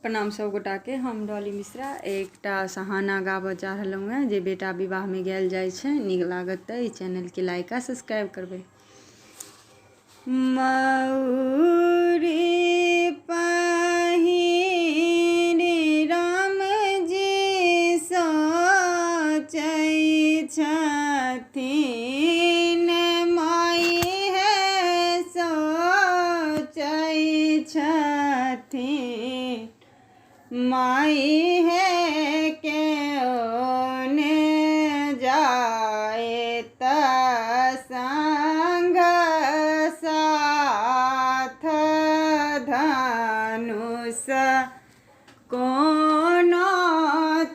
प्रणाम सब गोटा के। हम डॉली मिश्रा एकटा सहाना गाबऽ जा रहलहुँ हैं जे बेटा विवाह में गायल जाइ छै। नीक लागत तऽ ई चैनल के लाइक आ सब्सक्राइब करबै। मयूरी पहिरी राम जी सोचै छथिन, माई है सोचै छथिन, माई है केओने जाए त संग साथ धनुष कोनो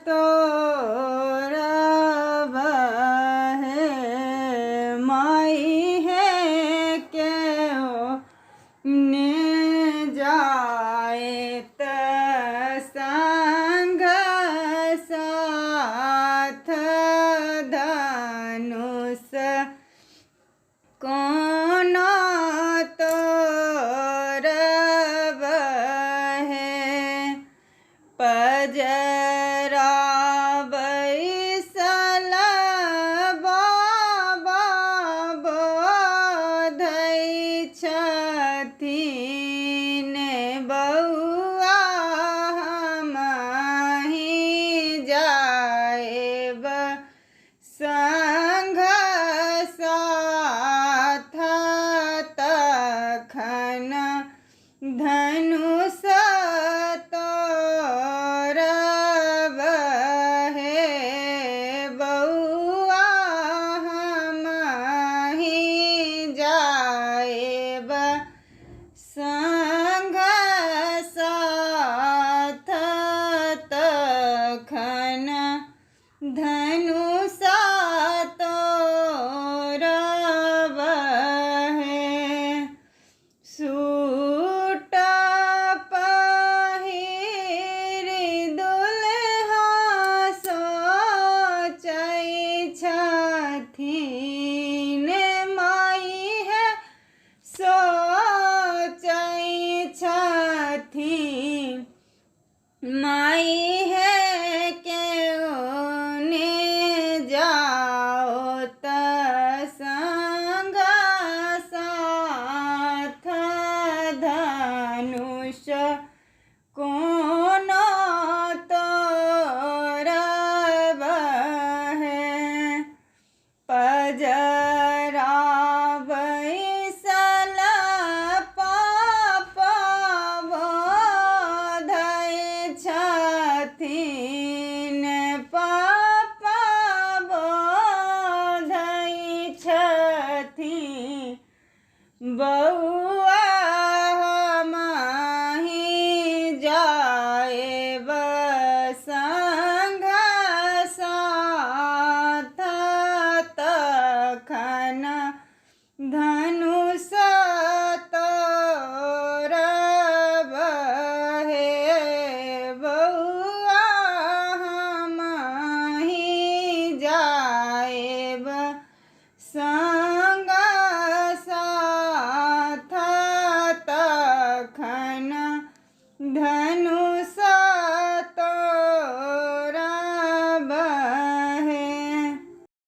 तोड़ब है, माई है केओने जाए त संग साथ धनुष कोनो तोड़ब है। पजरा बैसल बाबा बोधै छथिन, बउआ हमहि जाएब संग साथ, तखन धनुष तोड़ब है, बउआ हमहि जाएब संग साथ, तखन धनुष तोड़ब है। सूट पहिरी दुल्हा सोचै छथिन, माई है सोचै छथिन, माई